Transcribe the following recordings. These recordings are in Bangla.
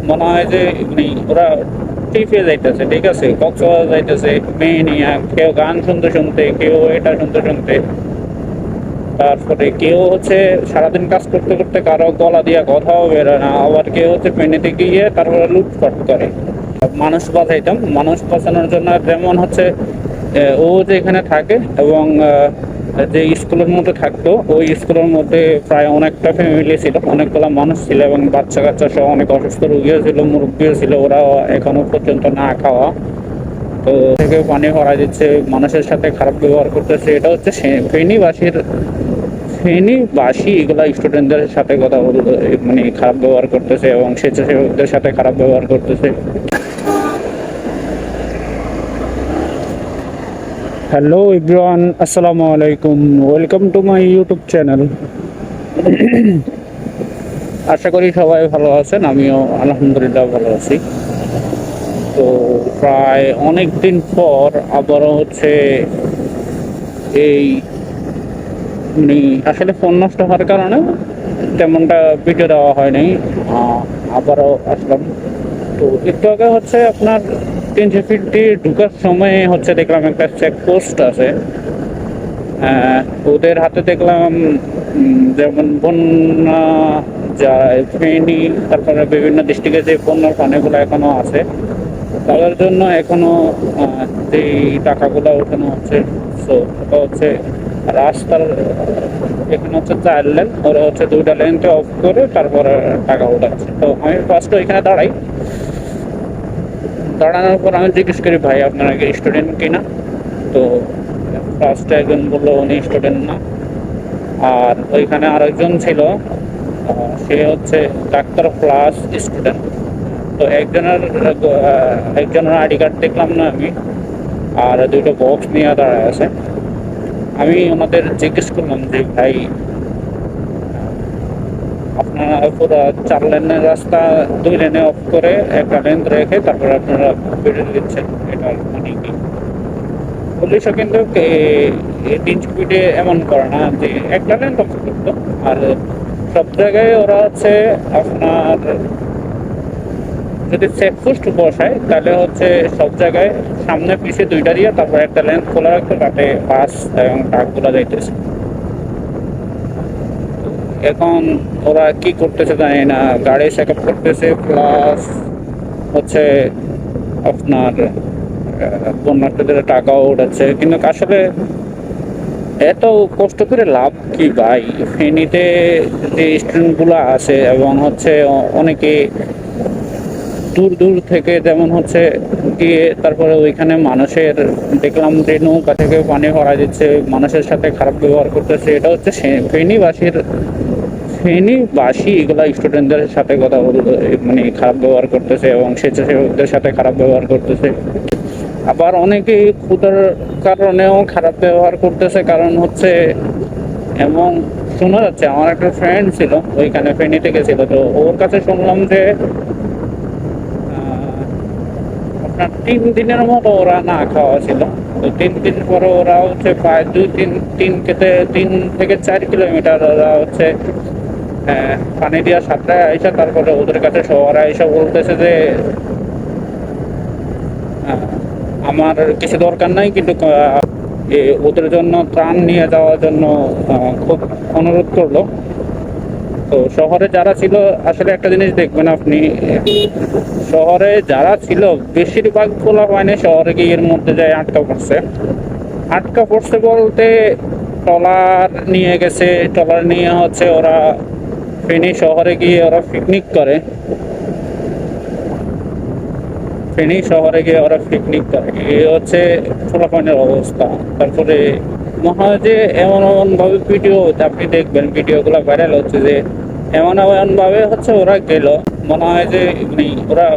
মনে হয় যে ওরা ট্রিপে যাইতেছে, ঠিক আছে, কক্সবাজার যাইতেছে মেয়ে নিয়ে, কেউ গান শুনতে শুনতে, কেউ এটা শুনতে শুনতে। তারপরে কেউ সারাদিন কাজ করতে করতে কারো গলা দিয়া কথাও বেরোয় না, আবার কেউ ফেনীতে গিয়ে তারপরে লুটপাট করে। মানুষ বাঁচাইতাম, মানুষ বাঁচানোর জন্য যেমন ও যে এখানে থাকে এবং যে স্কুলের মধ্যে থাকতো, ওই স্কুলের মধ্যে প্রায় অনেকটা ফ্যামিলি ছিল, অনেকগুলো মানুষ ছিল এবং বাচ্চা কাচ্চা সহ অনেক অসুস্থ রোগীও ছিল, মুরব্বীও ছিল, ওরা এখনো পর্যন্ত না খাওয়া। তো থেকে পানি ভরা দিচ্ছে, মানুষের সাথে খারাপ ব্যবহার করতেছে। এটা ফেনীবাসী এগুলা স্টুডেন্টদের সাথে কথা বলতে খারাপ ব্যবহার করতেছে এবং স্বেচ্ছাসেবকদের সাথে খারাপ ব্যবহার করতেছে। হ্যালো এভরিওয়ান, আসসালামু আলাইকুম, welcome to my YouTube channel. আশা করি সবাই ভালো আছেন, আমিও আলহামদুলিল্লাহ ভালো আছি। তো প্রায় অনেক দিন পর আবারও এই আসলে ফোন নষ্ট হওয়ার কারণে তেমনটা ভিডিও দেওয়া হয়নি। আবারও আসলাম। তো একটু আগে আপনার 300 ফিট দিয়ে ঢুকার সময় দেখলাম একটা চেকপোস্ট আছে। ওদের হাতে দেখলাম যেমন বন্যা যা ফেনী, তারপরে বিভিন্ন ডিস্ট্রিক্টে যে বন্যার পানিগুলো এখনো আছে, তাদের জন্য এখনো যেই টাকাগুলো ওঠানো হচ্ছে। সো ওটা রাস্তার এখানে 4 লেন, ওরা 2টা লেনকে অফ করে তারপরে টাকা ওঠাচ্ছে। তো আমি ফার্স্টে এখানে দাঁড়ানোর পর আমি জিজ্ঞেস করি, ভাই আপনারা কি স্টুডেন্ট কিনা? তো ফার্স্টে একজন বললো উনি স্টুডেন্ট না। আর ওইখানে আরেকজন ছিল, সে ডাক্তার প্লাস স্টুডেন্ট। তো একজনের আইডি কার্ড দেখলাম না আমি, আর 2টা বক্স নিয়ে দাঁড়ায় আছে। আমি ওনাদের জিজ্ঞেস করলাম যে, ভাই আপনারা পুরো 4 লেনের রাস্তা 2 লেনে অফ করে একটা লেন রেখে তারপরে আপনারা বেরিয়ে দিচ্ছেন, এটার মানে কি? পুলিশও কিন্তু 3 স্পিডে এমন করে না, যে একটা লেন অফ করতো। আর সব জায়গায় ওরা আপনার যদি চেকপোস্ট বসায়, তাহলে সব জায়গায় সামনে পিছিয়ে 2টা দিয়ে তারপর একটা লেন খোলা রাখতো, যাতে বাস এবং ট্রাকগুলো যাইতেছে। এখন ওরা কি করতেছে জানি না, গাড়ি চেক আপ করতেছে প্লাস আপনার বন্যার্থীদের টাকাও উঠাচ্ছে। কিন্তু আসলে এত কষ্ট করে লাভ কি ভাই? ফেনীতে যে স্টুডেন্টগুলো আছে এবং অনেকে দূর দূর থেকে, যেমন গিয়ে তারপরে ওইখানে মানুষের দেখলাম যে নৌকা থেকে পানি ভরা দিচ্ছে, মানুষের সাথে খারাপ ব্যবহার করতেছে। এটা ফেনীবাসী এগুলা স্টুডেন্টদের সাথে কথা বলতে খারাপ ব্যবহার করতেছে এবং স্বেচ্ছাসেবকদের সাথে খারাপ ব্যবহার করতেছে। আবার অনেকে ক্ষুধার কারণেও খারাপ ব্যবহার করতেছে, কারণ এবং শোনা যাচ্ছে, আমার একটা ফ্রেন্ড ছিল ওইখানে ফেনীতে গেছিল, তো ওর কাছে শুনলাম যে আপনার 3 দিনের মতো ওরা না খাওয়া ছিল। তো 3 দিন পরে ওরা প্রায় 3 থেকে 4 কিলোমিটার ওরা পানি দিয়া সাঁতরায় আইসা, তারপরে ওদের কাছে শহরে আইসা বলতেছে যে আমার কিছু দরকার নাই, কিন্তু ওদের জন্য ত্রাণ নিয়ে যাওয়ার জন্য খুব অনুরোধ করলো। তো শহরে যারা ছিল, আসলে একটা জিনিস দেখবেন আপনি, শহরে যারা ছিল বেশিরভাগ পোলাপাইনে শহরে গিয়ে এর মধ্যে যায় আটকা পড়ছে বলতে ট্রলার নিয়ে গেছে, ট্রলার নিয়ে ওরা ফেনী শহরে গিয়ে ওরা পিকনিক করে, এই পোলাপাইনের অবস্থা। তারপরে মনে হয় যে এমন ভাবে ভিডিও আপনি দেখবেন, ভিডিওগুলো ভাইরাল হচ্ছে যে এমন ভাবে ওরা গেল, মনে হয় যে ওরা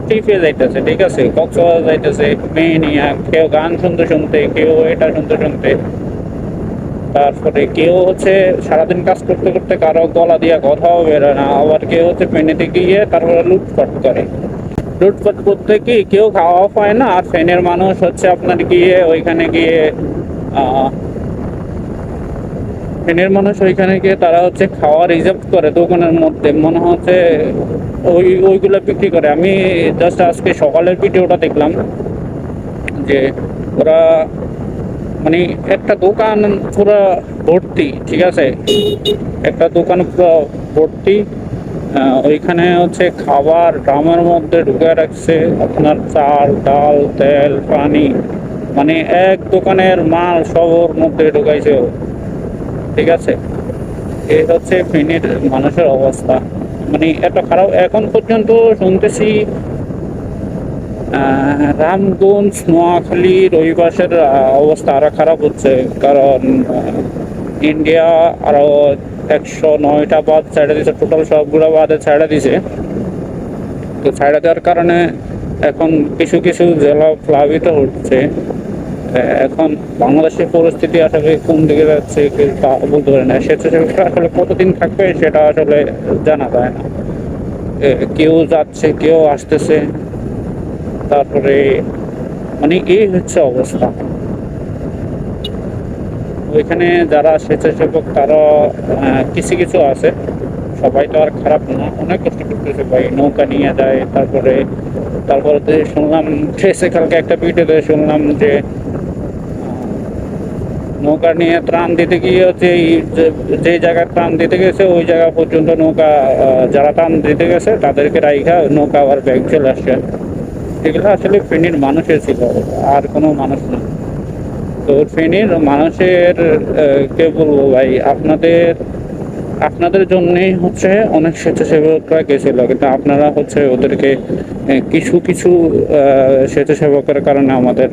ট্রিপে যাইতেছে, ঠিক আছে, কক্সবাজার যাইতেছে মেয়ে নিয়ে, কেউ গান শুনতে শুনতে, কেউ এটা শুনতে শুনতে। তারপরে কেউ সারাদিন কাজ করতে করতে কারো গলা দিয়া কথাও বেরোয় না, আবার কেউ ফেনীতে গিয়ে তারপরে লুটপাট করতে কি কেউ খাওয়া পায় না। আর ফেনের মানুষ আপনার গিয়ে ওইখানে গিয়ে ফেনীর মানুষ ওইখানে গিয়ে তারা হচ্ছে খাওয়া রিজার্ভ করে দোকানের মধ্যে, মনে হচ্ছে ওইগুলো বিক্রি করে। আমি জাস্ট আজকে সকালের ভিডিওটা দেখলাম যে ওরা মানে একটা দোকান পুরো ভর্তি, ঠিক আছে, একটা দোকান পুরো ভর্তি। ওইখানে হচ্ছে খাবার ড্রামের মধ্যে ঢুকে রাখছে, আপনার চাল ডাল তেল পানি, মানে এক দোকানের মাল সবর মধ্যে ঢুকাইছে ও, ঠিক আছে। এই হচ্ছে ফেনীর মানুষের অবস্থা, মানে এত খারাপ। এখন পর্যন্ত শুনতেছি রামগঞ্জ নোয়াখালীর ওই পাশের অবস্থা আরো খারাপ হচ্ছে, কারণ ইন্ডিয়া আরো 109টা বাঁধ ছেড়ে দিছে, টোটাল সবগুলো বাঁধে ছেড়ে দিছে। তো ছেড়ে দেওয়ার কারণে এখন কিছু কিছু জেলা প্লাবিত হচ্ছে। এখন বাংলাদেশের পরিস্থিতি আসলে কোন দিকে যাচ্ছে তা বলতে পারে না। স্বেচ্ছাসেবকরা আসলে কতদিন থাকবে সেটা আসলে জানা যায় না। কেউ যাচ্ছে কেউ আসতেছে, তারপরে মানে এই হচ্ছে অবস্থা। ওইখানে যারা স্বেচ্ছাসেবক তারা কিছু কিছু আছে, সবাই তো আর খারাপ না, অনেক কষ্ট করতেছে ভাই, নৌকা নিয়ে যায়। তারপরে তো শুনলাম শেষে কালকে একটা ভিডিওতে শুনলাম যে নৌকা নিয়ে ত্রাণ দিতে গিয়ে হচ্ছে যে জায়গায় ত্রাণ দিতে গেছে ওই জায়গা পর্যন্ত নৌকা, যারা ত্রাণ দিতে গেছে তাদেরকে রাইখা নৌকা আবার ব্যাগ চলে আসছে। এগুলো আসলে ফেনীর মানুষের ছিল, আর কোনো মানুষ না। তো ফেনীর মানুষের কে বলবো ভাই, আপনাদের জন্যই হচ্ছে অনেক স্বেচ্ছাসেবকরা গেছিল, কিন্তু আপনারা হচ্ছে ওদেরকে কিছু কিছু স্বেচ্ছাসেবকের কারণে আমাদের